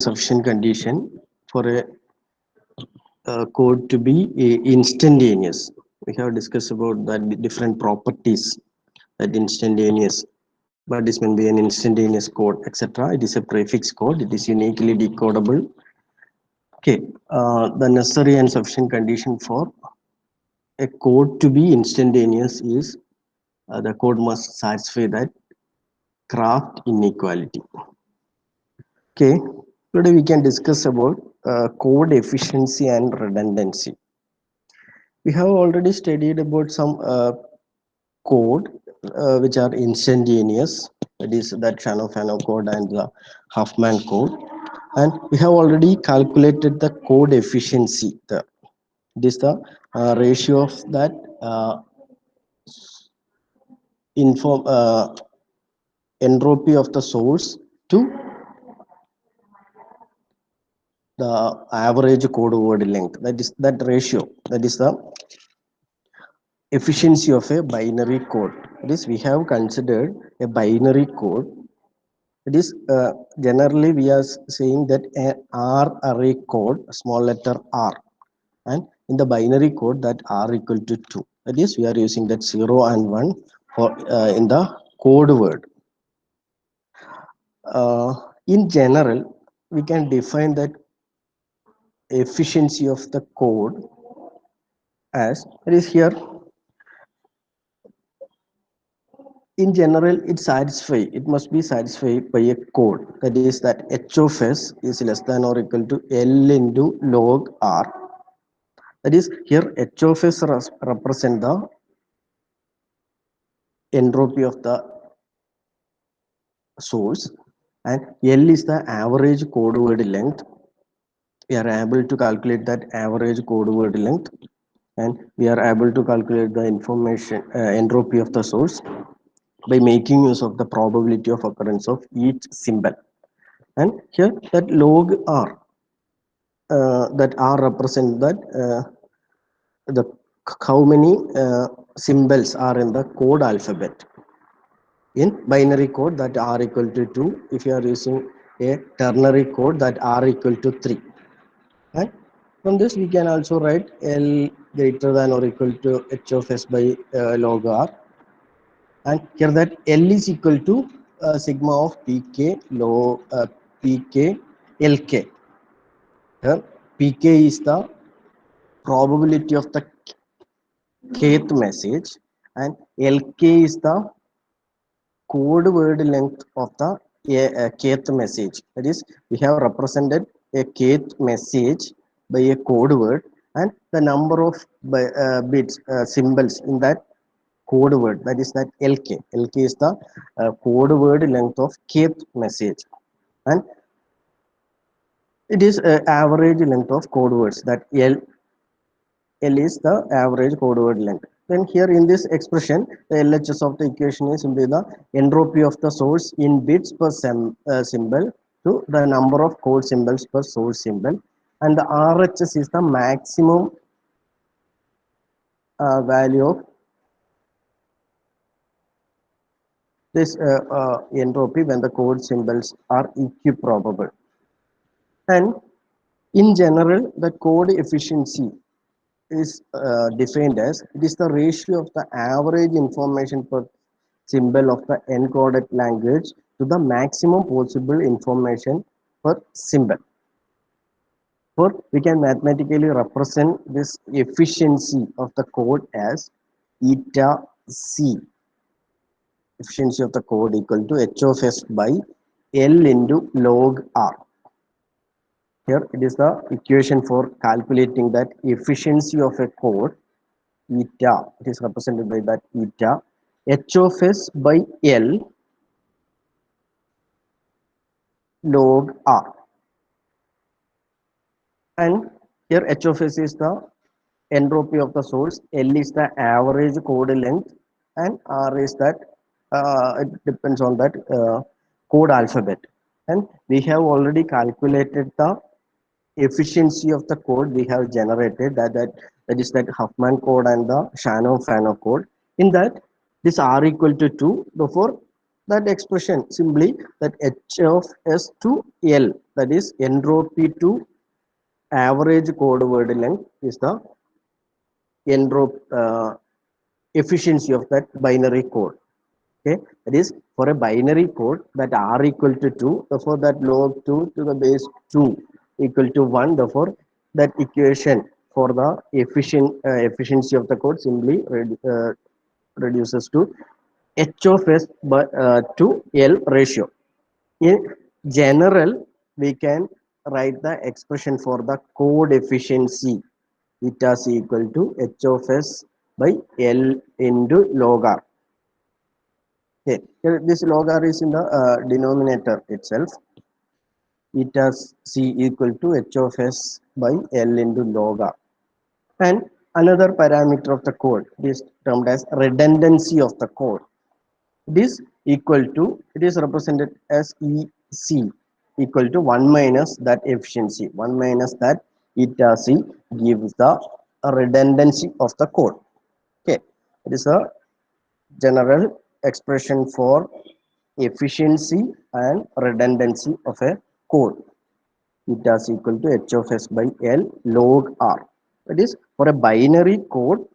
sufficient condition for a code to be instantaneous. We have discussed about that different properties that instantaneous. What is meant by an instantaneous code, etc. It is a prefix code. It is uniquely decodable. Okay, the necessary and sufficient condition for a code to be instantaneous is the code must satisfy that craft inequality. Okay, today we can discuss about code efficiency and redundancy. We have already studied about some code which are instantaneous, that is that Shannon-Fano code and the Huffman code, and we have already calculated the code efficiency. It is the ratio of that inform entropy of the source to the average code word length. That is that ratio. That is the efficiency of a binary code. That is, we have considered a binary code. It is generally we are saying that a R array code, small letter R, and in the binary code that R equal to 2. That is, we are using that 0 and 1 for in the code word. In general, we can define that efficiency of the code as it is here. In general, it must be satisfied by a code, that is that h of s is less than or equal to L into log R. That is, here h of s represent the entropy of the source and L is the average code word length. We are able to calculate that average code word length, and we are able to calculate the information entropy of the source by making use of the probability of occurrence of each symbol. And here that log R, that R represent that the how many symbols are in the code alphabet. In binary code, that R equal to 2. If you are using a ternary code, that R equal to 3. And from this we can also write L greater than or equal to h of s by log R. And here that L is equal to sigma of pk log pk lk. Here pk is the probability of the kth message and lk is the code word length of the kth message. That is, we have represented a kth message by a code word and the number of bits symbols in that code word, that is that lk. Lk is the code word length of kth message, and it is average length of code words, that L is the average code word length. Then here in this expression, the LHS of the equation is simply the entropy of the source in bits per symbol to the number of code symbols per source symbol, and the RHS is the maximum value of this entropy when the code symbols are equiprobable. And in general, the code efficiency is defined as it is the ratio of the average information per symbol of the encoded language to the maximum possible information per symbol. For we can mathematically represent this efficiency of the code as eta c. Efficiency of the code equal to h of s by L into log R. Here it is the equation for calculating that efficiency of a code, eta. It is represented by that eta h of s by L log R. And here h of s is the entropy of the source, L is the average code length, and R is that it depends on that code alphabet. And we have already calculated the efficiency of the code we have generated, that is that Huffman code and the Shannon-Fano code. In that, this R equal to 2, therefore that expression simply that H of S to L, that is entropy to average code word length, is the efficiency of that binary code. Okay, that is for a binary code that r equal to 2, therefore that log 2 to the base 2 equal to 1, therefore that equation for the efficiency of the code simply reduces to h of s to l ratio. In general, we can write the expression for the code efficiency eta c equal to h of s by l into log r. Okay, here this log r is in the denominator itself. Eta c equal to h of s by l into log r. And another parameter of the code is termed as redundancy of the code. It is equal to, it is represented as EC equal to 1 minus that efficiency. 1 minus that eta c gives the redundancy of the code. Okay, it is a general expression for efficiency and redundancy of a code. Eta is equal to h of s by l log r. That is for a binary code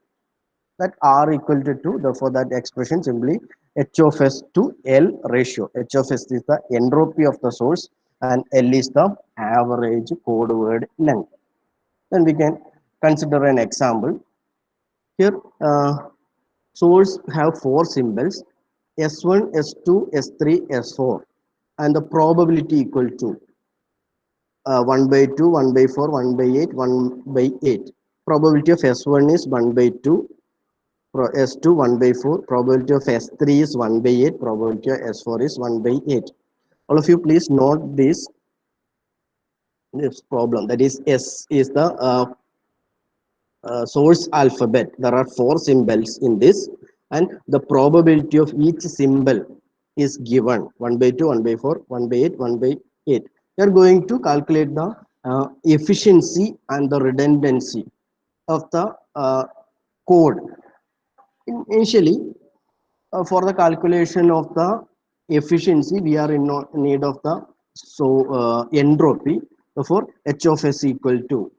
that r equal to 2, therefore that expression simply h of s to l ratio. H of s is the entropy of the source and l is the average code word length. Then we can consider an example. Here source have four symbols s1, s2, s3, s4, and the probability equal to 1 by 2, 1 by 4, 1 by 8, 1 by 8. Probability of s1 is 1 by 2, s2 1 by 4, probability of s3 is 1 by 8, probability of s4 is 1 by 8. All of you please note this problem, that is s is the source alphabet. There are four symbols in this, and the probability of each symbol is given 1 by 2, 1 by 4, 1 by 8, 1 by 8. We are going to calculate the efficiency and the redundancy of the code. Initially, for the calculation of the efficiency, we are in need of the entropy. Therefore, h of s equal to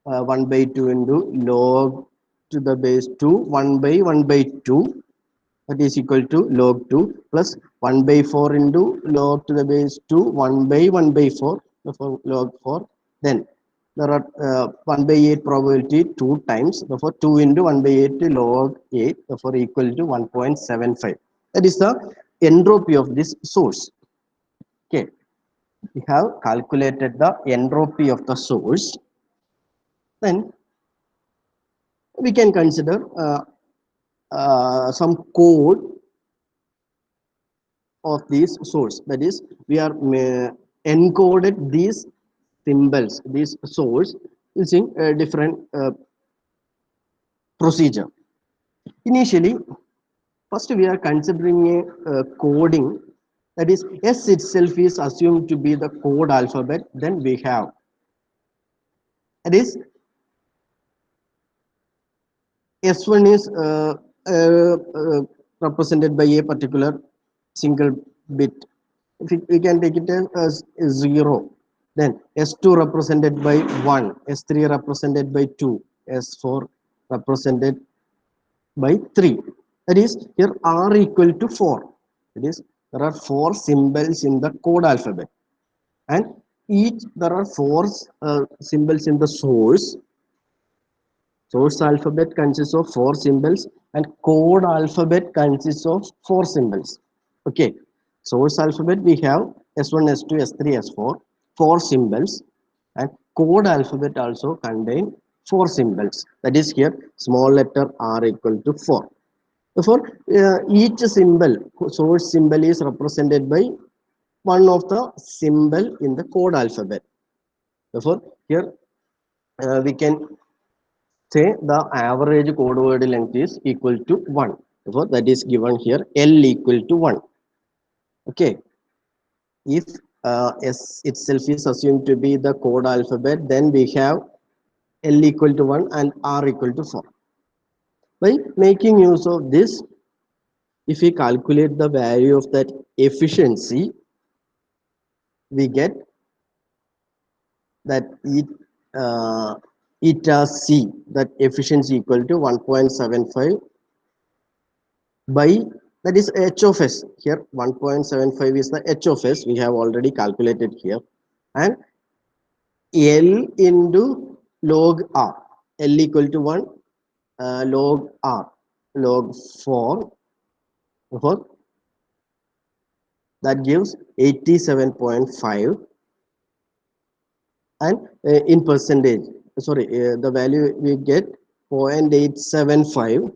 1 by 2 into log to the base 2 1 by 1 by 2, that is equal to log 2 plus 1 by 4 into log to the base 2 1 by 1 by 4, therefore log 4. Then there are 1 by 8 probability 2 times, therefore 2 into 1 by 8 to log 8, therefore equal to 1.75. That is the entropy of this source. Okay, we have calculated the entropy of the source. Then we can consider some code of this source. That is, we are encoded these symbols, this source, using a different procedure. Initially, first we are considering a coding, that is S itself is assumed to be the code alphabet. Then we have, that is S1 is represented by a particular single bit. If we can take it as 0. Then S2 represented by 1, S3 represented by 2, S4 represented by 3. That is, here R equal to 4. That is, there are 4 symbols in the code alphabet. And there are 4 symbols in the source. Source alphabet consists of 4 symbols and code alphabet consists of 4 symbols. Okay, source alphabet we have S1, S2, S3, S4, 4 symbols, and code alphabet also contain 4 symbols. That is, here small letter r equal to 4. Therefore, each symbol, source symbol, is represented by one of the symbol in the code alphabet. Therefore, here we can say the average code word length is equal to 1. Therefore, that is given here, L equal to 1. Okay, if S itself is assumed to be the code alphabet, then we have L equal to 1 and R equal to 4. By making use of this if we calculate the value of that efficiency, we get that eta c, that efficiency equal to 1.75 by, that is h of s. Here 1.75 is the h of s, we have already calculated here, and L into log R. L equal to 1, log R, log 4, that gives 87.5, and in percentage, sorry, the value we get 0.875,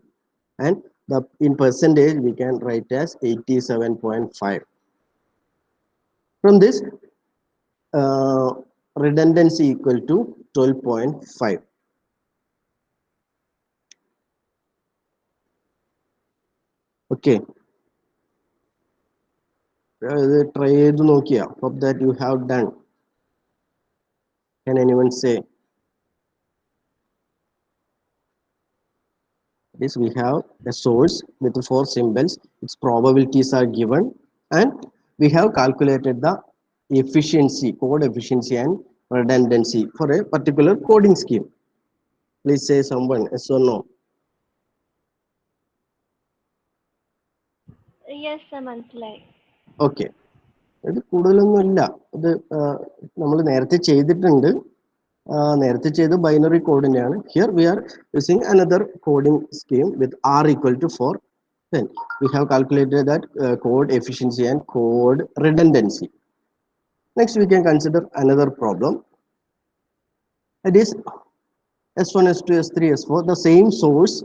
and the in percentage we can write as 87.5. From this, uh, redundancy equal to 12.5. Okay, try ചെയ്ത് നോക്കിയാ? Hope that you have done. Can anyone say? This we have a source with 4 symbols, its probabilities are given, and we have calculated the efficiency, code efficiency and redundancy for a particular coding scheme. Please say someone, yes or no? Yes, sir, മനസ്സിലായി. Okay, ഇത് കൂടുതലൊന്നുമില്ല. ഇത് നമ്മൾ നേരത്തെ ചെയ്തിട്ടുണ്ട്. നേരത്തെ ചെയ്ത് binary code തന്നെയാണ്. Here we are using another coding scheme with r equal to 4. Then we have calculated that code efficiency and code redundancy. Next, we can consider another problem. It is S1, S2, S3, S4. The same source,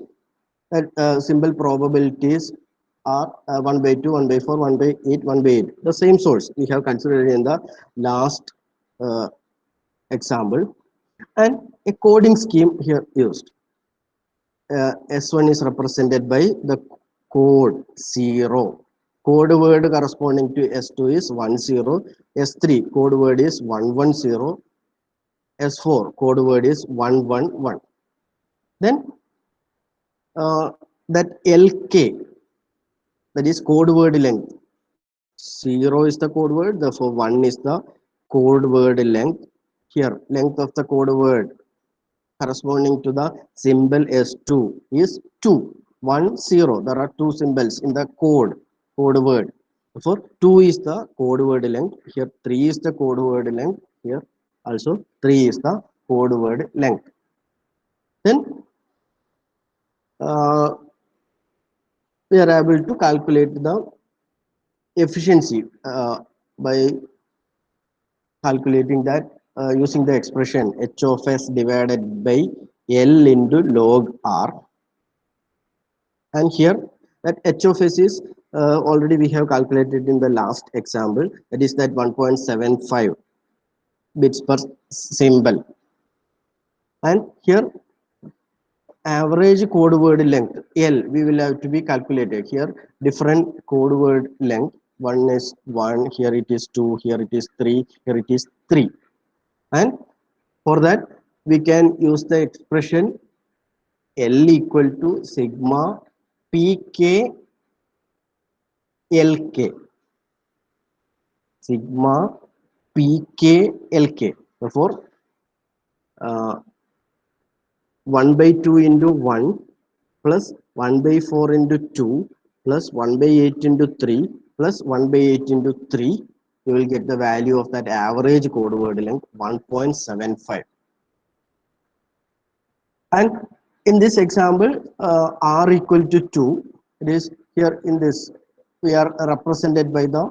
that symbol probabilities are 1 by 2, 1 by 4, 1 by 8, 1 by 8. The same source we have considered in the last example, and a coding scheme here used. S1 is represented by the code 0. Code word corresponding to S2 is 10. S3 code word is 110. S4 code word is 111. Then that LK, that is code word length. 0 is the code word, therefore 1 is the code word length. Here, length of the code word corresponding to the symbol S2 is 2. 1, 0. There are two symbols in the code word. Therefore, 2 is the code word length. Here, 3 is the code word length. Here, also 3 is the code word length. Then, we are able to calculate the efficiency by calculating that using the expression h of s divided by L into log R. And here that h of s is already we have calculated in the last example, that is that 1.75 bits per symbol. And here average code word length L we will have to be calculated. Here different code word length, one is 1, here it is 2, here it is 3, here it is 3. And for that we can use the expression L equal to sigma pk lk, sigma pk lk. Therefore 1 by 2 into 1 plus 1 by 4 into 2 plus 1 by 8 into 3 plus 1 by 8 into 3, you will get the value of that average code word length 1.75. And in this example, r equal to 2, it is here in this we are represented the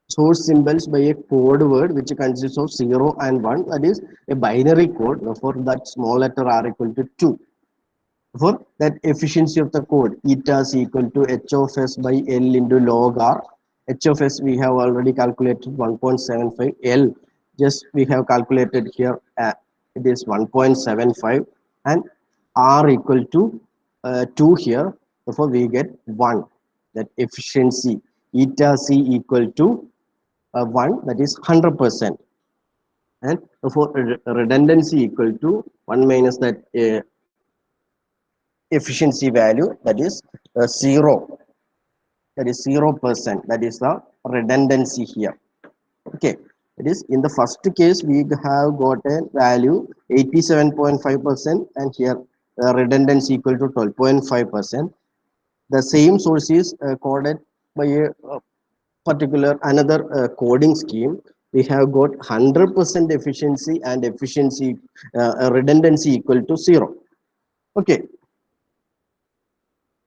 source symbols by a code word which consists of 0 and 1, that is a binary code. Therefore that small letter r equal to 2. For that efficiency of the code, eta is equal to h of s by L into log R. H of s we have already calculated 1.75. L just we have calculated here, it is 1.75, and R equal to 2 here. Therefore we get 1. That efficiency eta c equal to 1, that is 100%. And therefore redundancy equal to 1 minus that efficiency value, that is 0, that is 0%, that is the redundancy here. Okay, it is in the first case we have got a value 87.5%, and here redundancy equal to 12.5%. The same source is coded by a particular another coding scheme. We have got 100% efficiency and efficiency redundancy equal to 0. Okay,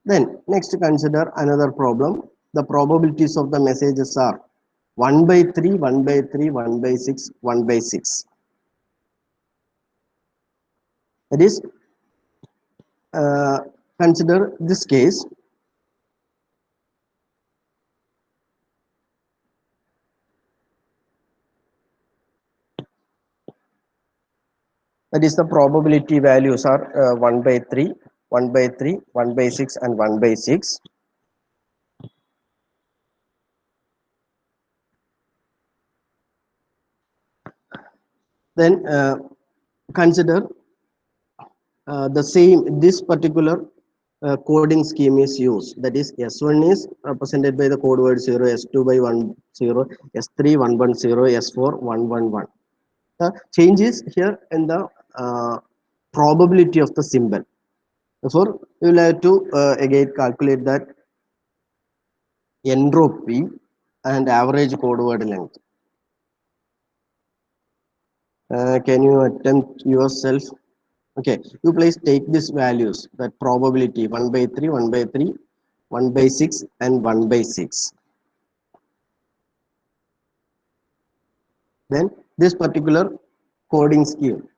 then next consider another problem. The probabilities of the messages are 1 by 3, 1 by 3, 1 by 6, 1 by 6. That is, uh, consider this case. That is, the probability values are 1 by 3, 1 by 3, 1 by 6, and 1 by 6. Then consider the same, this particular coding scheme is used. That is, S1 is represented by the code word 0, S2 by 1 0, S3 110, S4 111. The change is here in the probability of the symbol. Therefore, you will have to again calculate that entropy and average code word length. Can you attempt yourself? Okay, you please take these values, that probability 1 by 3, 1 by 3, 1 by 6, and 1 by 6. Then this particular coding scheme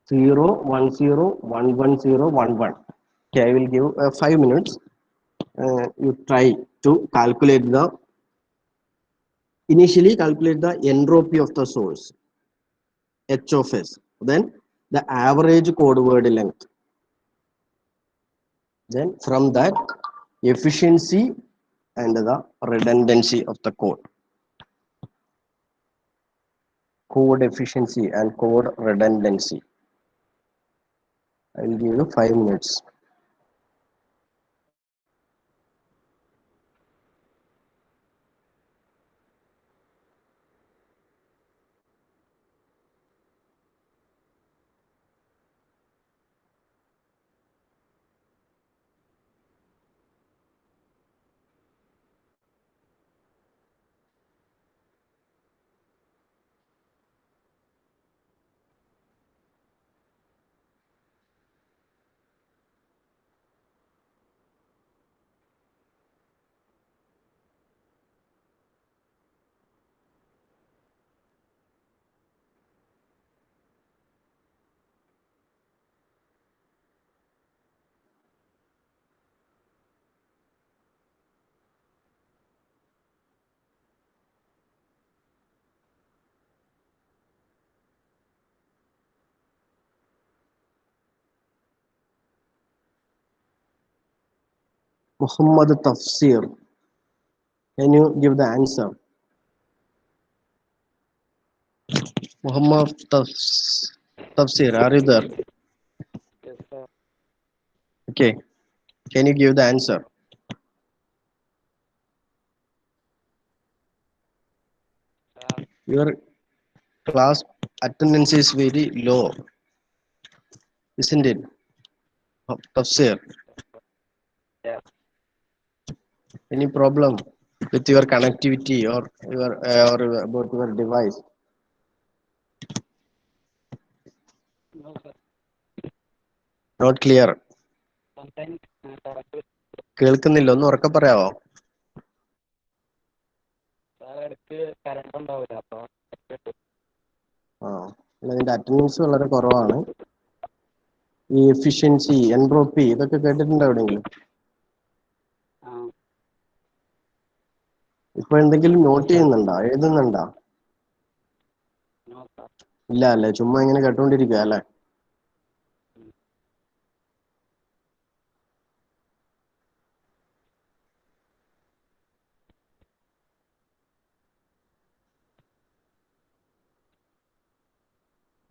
0, 1, 0, 1, 1, 0, 1, 1. Okay, I will give 5 minutes. You try to calculate the initially calculate the entropy of the source h of s, then the average code word length, then from that efficiency and the redundancy of the code efficiency and code redundancy. I will give you 5 minutes. Muhammad Tafsir, can you give the answer? Muhammad Tafsir, are you there? Yes, sir. Okay, can you give the answer? Sir, Your class attendance is very low, isn't it? Tafsir, yes, any problem with your connectivity or about your device? no, sir. Not clear. Sometimes correct. കേൾക്കുന്നില്ല, ഒന്ന് ഉറക്കെ പറയാവോ? Sir ഇടയ്ക്ക് current ഉണ്ടാവില്ല അപ്പൊ ആ, അതിന്റെ attendance വളരെ കുറവാണ്. ഈ എഫിഷ്യൻസി, എൻട്രോപ്പി ഇതൊക്കെ കേട്ടിട്ടുണ്ടോ എവിടെയെങ്കിലും? ആ ഇപ്പൊ എന്തെങ്കിലും നോട്ട് ചെയ്യുന്നുണ്ടോ, എഴുതുന്നുണ്ടോ? No sir. ഇല്ല അല്ലേ, ചുമ്മാ ഇങ്ങനെ കേട്ടോണ്ടിരിക്കുക അല്ലെ?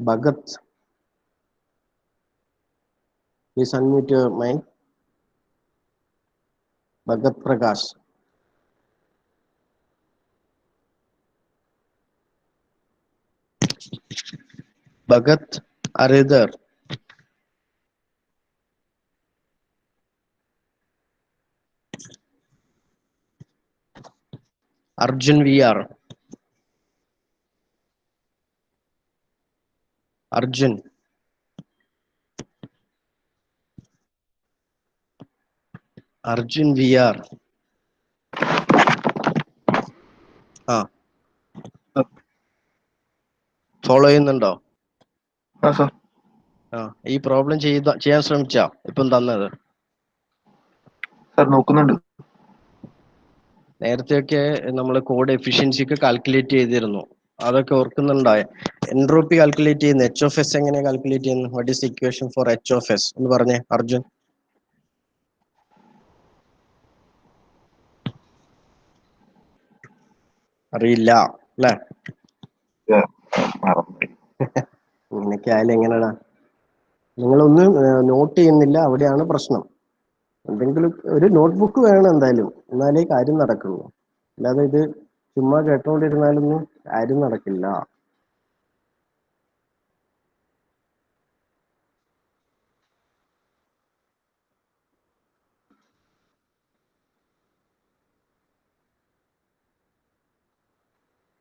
Bhagat, Please unmute your mic. Bhagat Prakash. Bhagat, are you there? Arjun VR. Arjun. Arjun VR. ആ ഫോളോ ചെയ്യുന്നുണ്ടോ? ആ ഈ പ്രോബ്ലം ചെയ്യാൻ ശ്രമിച്ചാ ഇപ്പം തന്നത്? നോക്കുന്നുണ്ട്. നേരത്തെയൊക്കെ നമ്മൾ കോഡ് എഫിഷ്യൻസി ഒക്കെ കാൽക്കുലേറ്റ് ചെയ്തിരുന്നു. അതൊക്കെ ഓർക്കുന്നുണ്ടോ? എൻട്രോപ്പി കാൽക്കുലേറ്റ് ചെയ്യുന്ന എച്ച് ഓഫ് എസ് എങ്ങനെ കാൽക്കുലേറ്റ് ചെയ്യുന്നു? What is equation for H of S എന്ന് പറഞ്ഞേ അർജുൻ. അറിയില്ല അല്ലേ? ഇങ്ങനെയൊക്കെ ആയാലും എങ്ങനെയാ? നിങ്ങളൊന്നും നോട്ട് ചെയ്യുന്നില്ല, അവിടെയാണ് പ്രശ്നം. എന്തെങ്കിലും ഒരു നോട്ട്ബുക്ക് വേണം എന്തായാലും, എന്നാലേ കാര്യം നടക്കുള്ളൂ. അല്ലാതെ ഇത് ചുമ്മാ കേട്ടോണ്ടിരുന്നാലൊന്നും കാര്യം നടക്കില്ല.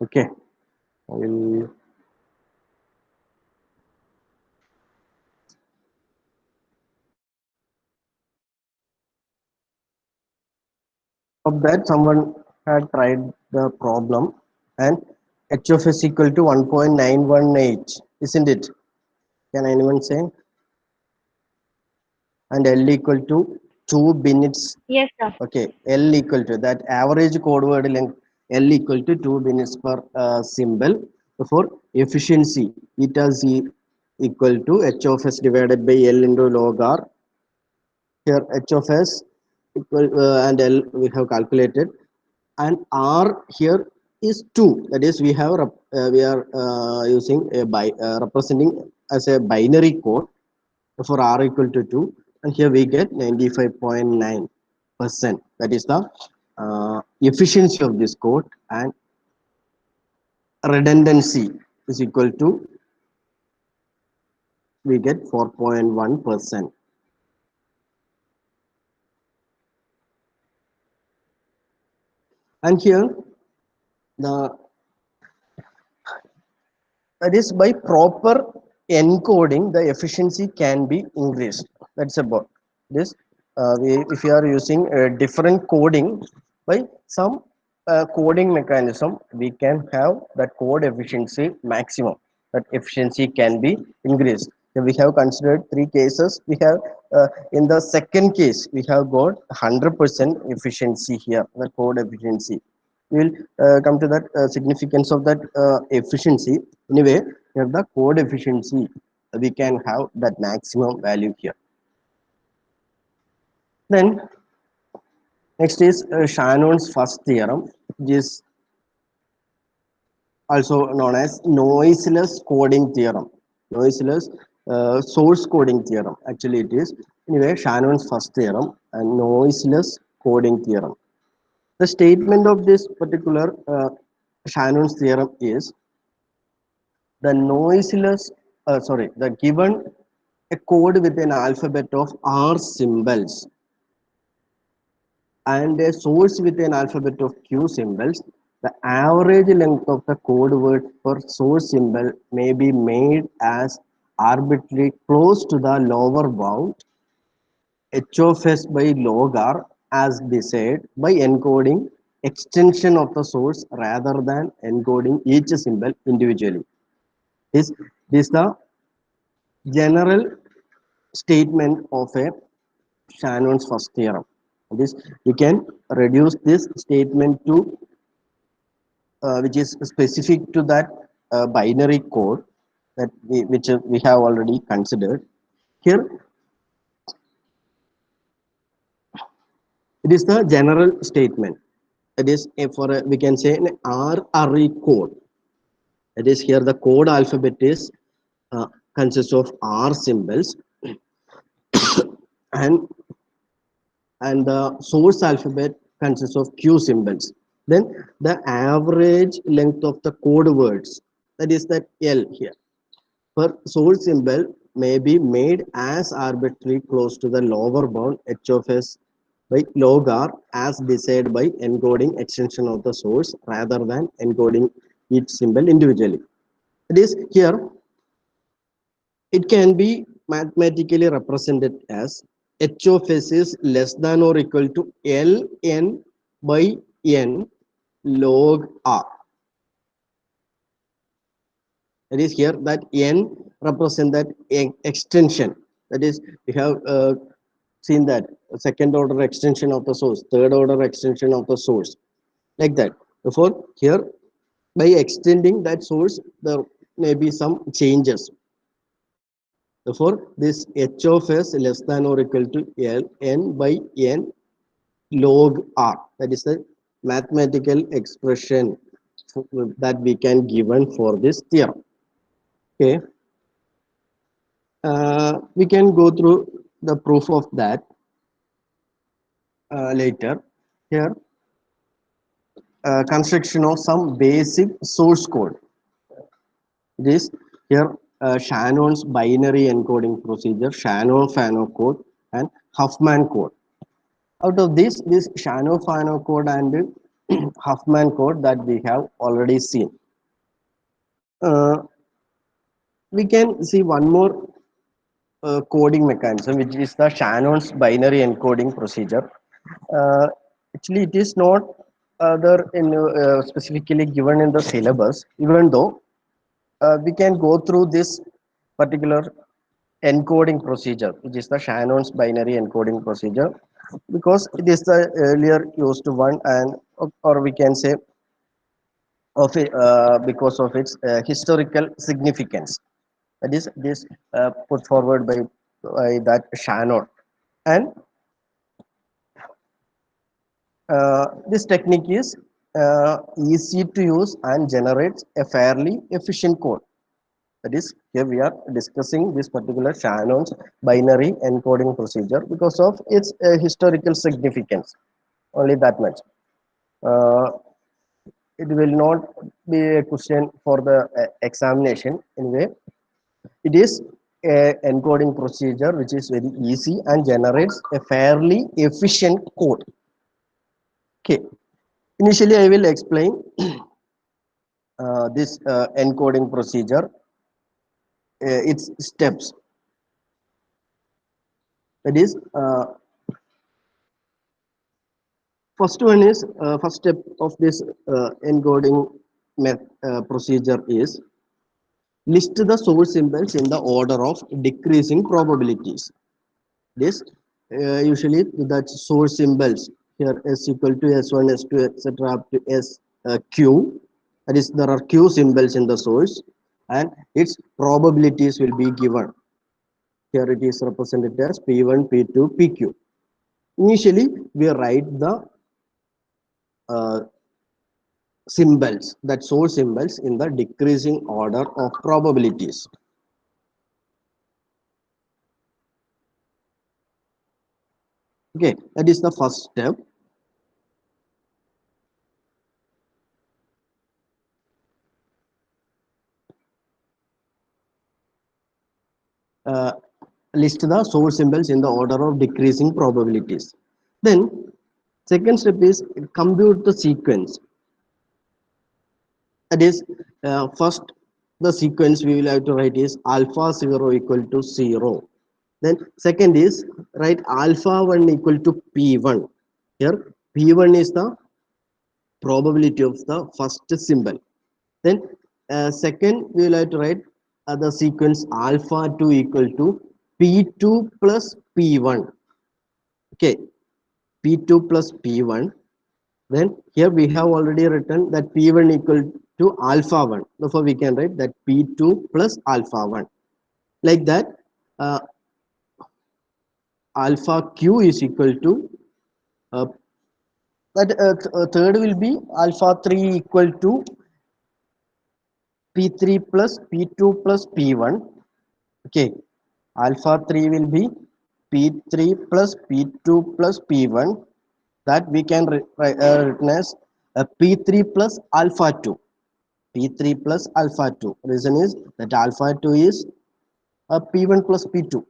Okay, I will hope that someone had tried the problem and h of s equal to 1.918, isn't it? Can anyone say? And L equal to 2 bits. Yes, sir. Okay, L equal to that average code word length, L equal to 2 bits per symbol. For efficiency, eta z equal to h of s divided by L into log r. Here h of s equal and L we have calculated, and r here is 2. That is, we have we are using a representing as a binary code for r equal to 2, and here we get 95.9%. That is the efficiency of this code, and redundancy is equal to, we get 4.1%. And here the that is by proper encoding the efficiency can be increased. That's about this. If you are using a different coding, by some coding mechanism, we can have that code efficiency maximum. That efficiency can be increased. So we have considered 3 cases. We have in the second case we have got 100% efficiency here, the code efficiency. We will come to that significance of that efficiency. Anyway, here the code efficiency, we can have that maximum value here. Then next is Shannon's first theorem, which is also known as noiseless coding theorem. Noiseless source coding theorem. Actually, it is anyway Shannon's first theorem and noiseless coding theorem. The statement of this particular Shannon's theorem is the noiseless, the given a code with an alphabet of R symbols and a source with an alphabet of Q symbols, the average length of the code word for source symbol may be made as arbitrary close to the lower bound h of s by log r as desired by encoding extension of the source rather than encoding each symbol individually. This is the general statement of a Shannon's first theorem. This you can reduce this statement to which is specific to that binary code that which we have already considered. Here it is the general statement. That is for we can say an RRE code. That is, here the code alphabet is consists of R symbols and the source alphabet consists of q symbols. Then the average length of the code words, that is that L here, per source symbol may be made as arbitrarily close to the lower bound h of s by log r as decided by encoding extension of the source rather than encoding each symbol individually. It is here, it can be mathematically represented as h of s is less than or equal to ln by n log r. That is here that n represent that extension. That is, we have seen that second order extension of the source, third order extension of the source, like that. Therefore, here by extending that source, there may be some changes. Therefore, this h of s less than or equal to L n by n log r. That is the mathematical expression that we can given for this theorem. Okay, we can go through the proof of that later. Here, construction of some basic source code. This here Shannon's binary encoding procedure, Shannon-Fano code, and Huffman code. Out of this Shannon-Fano code and Huffman code that we have already seen. Uh, we can see one more coding mechanism, which is the Shannon's binary encoding procedure. Uh, Actually, it is not other in specifically given in the syllabus, even though we can go through this particular encoding procedure, which is the Shannon's binary encoding procedure, because it is the earlier used one, and or we can say of it, because of its historical significance. That is this put forward by that Shannon, and this technique is easy to use and generates a fairly efficient code. That is, here we are discussing this particular Shannon's binary encoding procedure because of its historical significance. Only that much. Uh, it will not be a question for the examination anyway. It is a encoding procedure which is very easy and generates a fairly efficient code. Okay. Initially, I will explain this encoding procedure, its steps. That is, first one is first step of this encoding procedure is list the source symbols in the order of decreasing probabilities. This usually that source symbols here s equal to s1, s2, etc. up to s q. That is, there are q symbols in the source, and its probabilities will be given. Here it is represented as p1, p2, pq. Initially, we write the uh, symbols, that source symbols, in the decreasing order of probabilities. Okay, that is the first step. Uh, List the source symbols in the order of decreasing probabilities. Then, second step is compute the sequence. That is, first the sequence we will have to write is alpha 0 equal to 0. Then second is write alpha 1 equal to p1. Here p1 is the probability of the first symbol. Then second we will have to write the sequence alpha 2 equal to p2 plus p1. Okay, p2 plus p1. Then here we have already written that p1 equal to alpha 1. Therefore, we can write that p2 plus alpha 1. Like that, uh, alpha q is equal to uh, that third will be alpha 3 equal to p3 plus p2 plus p1. Okay, alpha 3 will be P3 plus P2 plus P1, that we can written as P3 plus alpha 2. P3 plus alpha 2. Reason is that alpha 2 is P1 plus P2.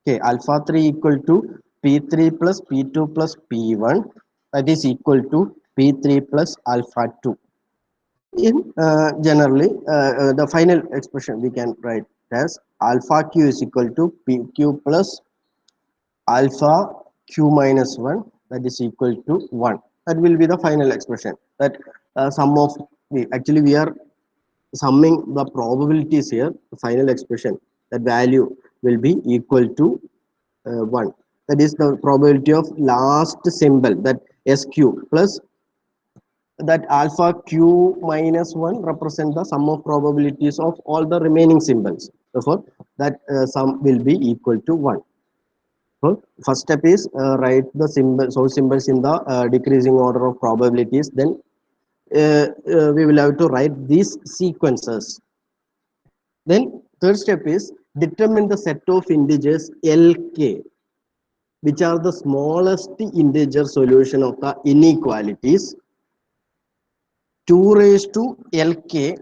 Okay, alpha 3 equal to P3 plus P2 plus P1, that is equal to P3 plus alpha 2. In generally, the final expression we can write as alpha q is equal to pq plus alpha q minus 1, that is equal to 1. That will be the final expression. That sum of actually we are summing the probabilities here. The final expression, that value will be equal to 1. That is the probability of last symbol, that sq plus that alpha q minus 1 represent the sum of probabilities of all the remaining symbols. Therefore, that sum will be equal to 1. So, first step is write the symbol, source symbols in the decreasing order of probabilities. Then we will have to write these sequences. Then third step is determine the set of integers Lk, which are the smallest integer solution of the inequalities 2 raised to Lk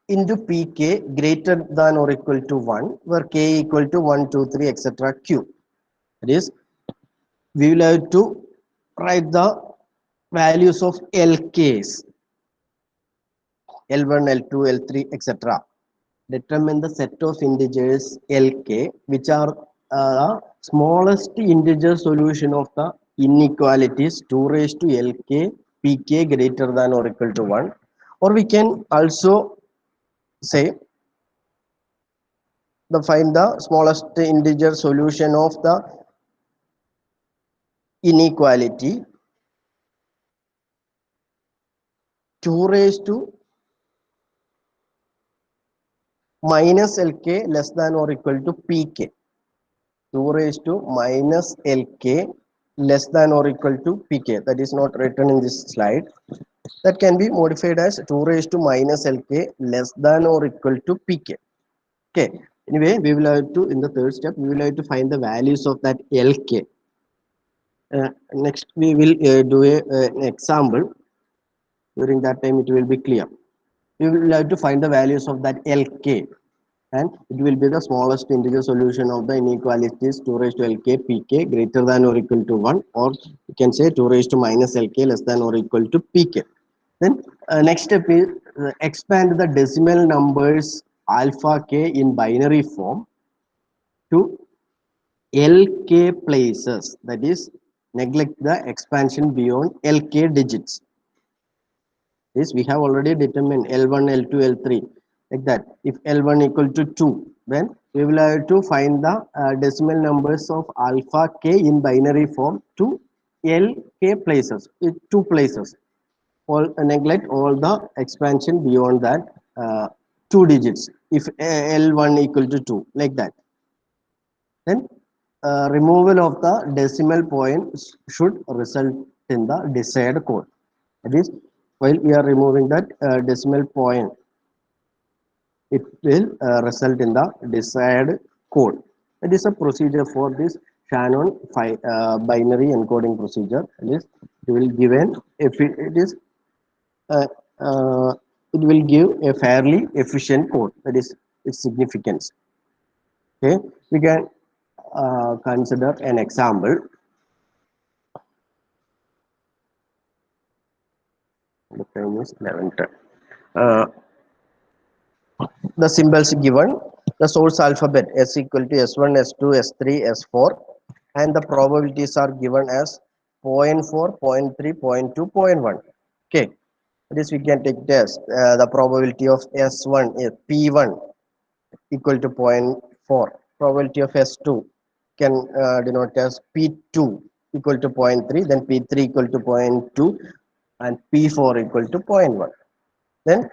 into Pk greater than or equal to 1, where k equal to 1, 2, 3, etc. q. That is, we will have to write the values of Lk's, L1, L2, L3, etc. Determine the set of integers Lk, which are smallest integer solution of the inequalities 2 raised to Lk, Pk greater than or equal to 1. Or we can also say the find the smallest integer solution of the inequality 2 raised to minus Lk less than or equal to Pk. 2 raised to minus Lk less than or equal to Pk. That is not written in this slide. That can be modified as 2 raised to minus Lk less than or equal to Pk. Okay. Anyway, we will have to, in the third step, we will have to find the values of that Lk. Next, we will do an example. During that time, it will be clear. We will have to find the values of that Lk, and it will be the smallest integer solution of the inequalities 2 raised to Lk Pk greater than or equal to 1, or you can say 2 raised to minus Lk less than or equal to Pk. Then next step is expand the decimal numbers alpha k in binary form to Lk places, that is, neglect the expansion beyond Lk digits. This we have already determined L1, L2, L3, like that. If L1 equal to 2, then we will have to find the decimal numbers of alpha k in binary form to Lk places, 2 places. All neglect all the expansion beyond that 2 digits. If L1 equal to 2, like that. Then removal of the decimal point should result in the desired code. That is, while we are removing that decimal point, it will result in the desired code. That is a procedure for this Shannon binary encoding procedure. That is, it will give an if it is uh, uh, it will give a fairly efficient code. That is its significance. Okay, we can consider an example. The time is 11. The symbols given, the source alphabet s equal to s1, s2, s3, s4, and the probabilities are given as 0 0.4, 0 0.3, 0 0.2, 0 0.1. Okay, this we can take this the probability of s1 is p1 equal to 0.4, probability of s2 can denote as p2 equal to 0.3, then p3 equal to 0.2, and p4 equal to 0.1. Then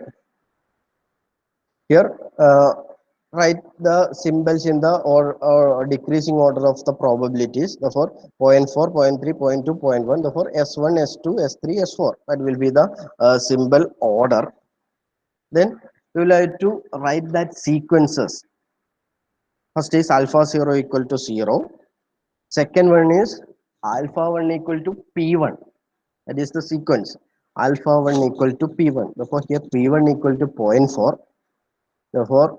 here, write the symbols in the or decreasing order of the probabilities. Therefore, 0.4, 0.3, 0.2, 0.1. Therefore, S1, S2, S3, S4. That will be the symbol order. Then we will have to write that sequences. First is alpha 0 equal to 0. Second one is alpha 1 equal to P1. That is the sequence. Alpha 1 equal to P1. Therefore, here P1 equal to 0.4. Therefore,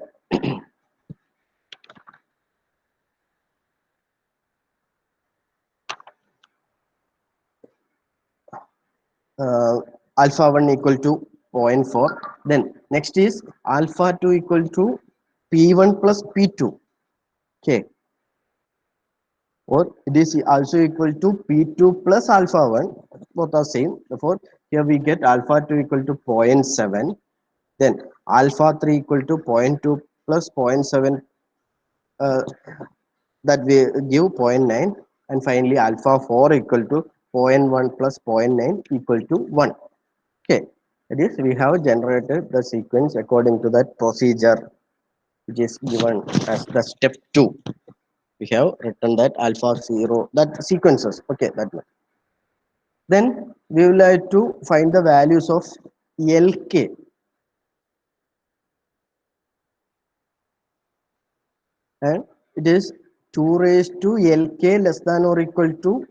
alpha 1 equal to 0.4. Then next is alpha 2 equal to P1 plus P2. Okay. Or it is also equal to P2 plus alpha 1. Both are same. Therefore, here we get alpha 2 equal to 0.7. Then alpha 3 equal to zero point 0.2 plus zero point 0.7, that we give 0.9, and finally alpha 4 equal to zero point 0.1 plus zero point 0.9 equal to 1. Okay, that is we have generated the sequence according to that procedure which is given as the step 2. We have written that alpha 0, that sequences. Okay, that one. Then we will like to find the values of LK, and it is 2 raised to LK less than or equal to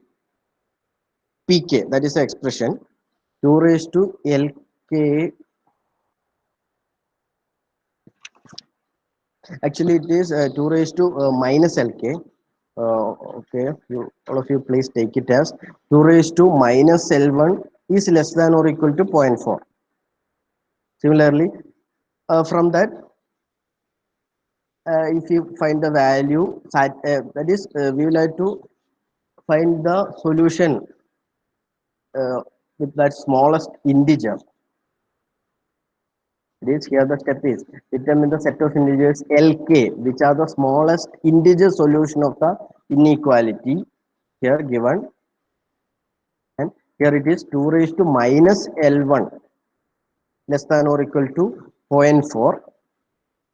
PK. That is the expression. 2 raised to LK. Actually, it is 2 raised to minus LK. Okay, all of you please take it as 2 raised to minus L1 is less than or equal to 0.4. Similarly, from that, if you find the value, that is, we will have to find the solution uh, with that smallest integer. This here the step is determine the set of integers LK, which are the smallest integer solution of the inequality here given, and here it is 2 raised to minus L1 less than or equal to zero point 0.4.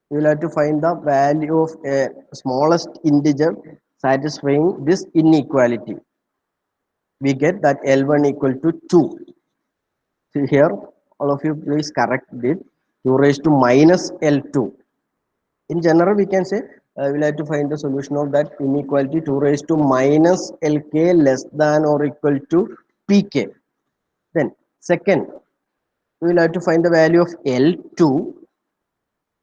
We will have to find the value of a smallest integer satisfying this inequality. We get that L1 equal to 2. So here, all of you please correct it. 2 raised to minus L2. In general, we can say we like to find the solution of that inequality 2 raised to minus LK less than or equal to PK. Then, second, we will have to find the value of L2,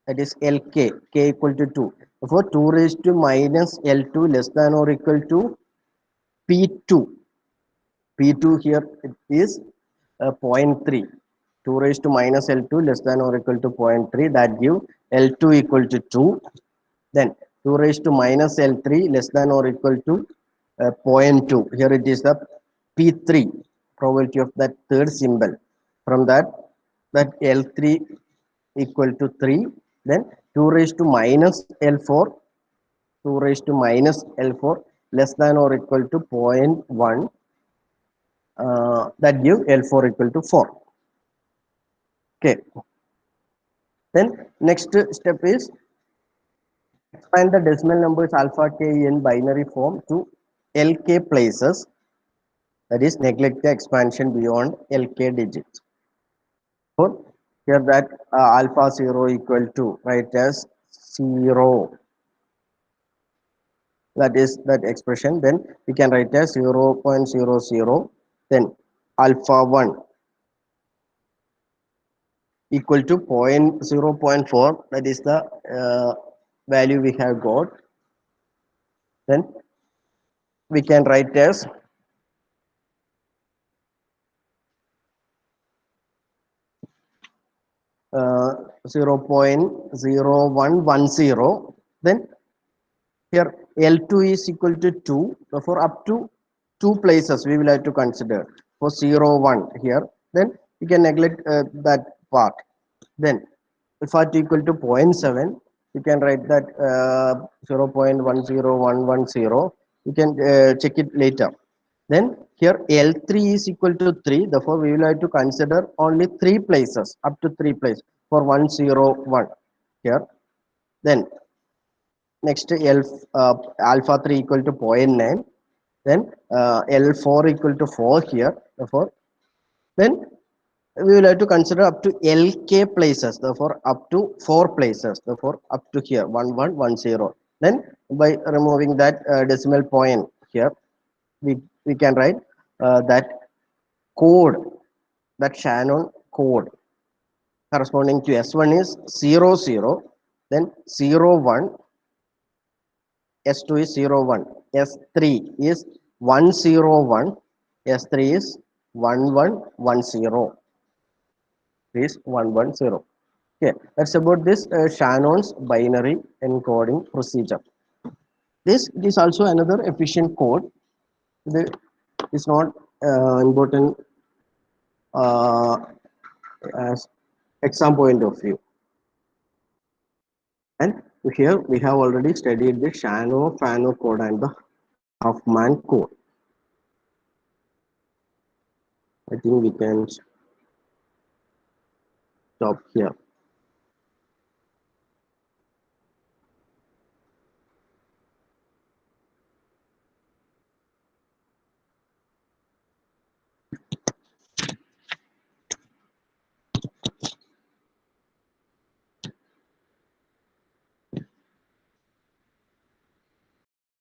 that is LK, K equal to 2. Therefore, 2 raised to minus L2 less than or equal to P2. P2 here it is 0.3. 2 raised to minus L2 less than or equal to 0.3, that give L2 equal to 2. Then 2 raised to minus L3 less than or equal to 0.2. Here it is the P3, probability of that third symbol. From that L3 equal to 3. Then 2 raised to minus L4, 2 raised to minus L4 less than or equal to 0.1. That give L4 equal to 4. Okay. Then next step is expand the decimal numbers alpha k in binary form to LK places. That is, neglect the expansion beyond LK digits. So here that alpha 0 equal to write as 0. That is that expression. Then we can write as 0.00. Then alpha 1 equal to 0.4. That is the value we have got. Then we can write as 0.0110. Then here L2 is equal to 2. Therefore, up to 2 places we will have to consider for 0, 1 here. Then we can neglect that part. Then if r equal to 0.7, you can write that 0.10110. You can check it later. Then here L3 is equal to 3. Therefore, we will have to consider only 3 places, up to 3 places for 101 here. Then next alpha 3 equal to zero point 0.9. Then L4 equal to 4 here. Therefore, then we will have to consider up to LK places. Therefore, up to 4 places. Therefore, up to here 1110. Then by removing that decimal point here, we can write that code, that Shannon code corresponding to S1 is 00, then 01, S2 is 01, S3 is 101, S3 is 1110, is 110. Okay, that's about this Shannon's binary encoding procedure. This is also another efficient code. The, it's not important as exam point of view. And here we have already studied the Shannon-Fano code and the Huffman code. I think we can stop here.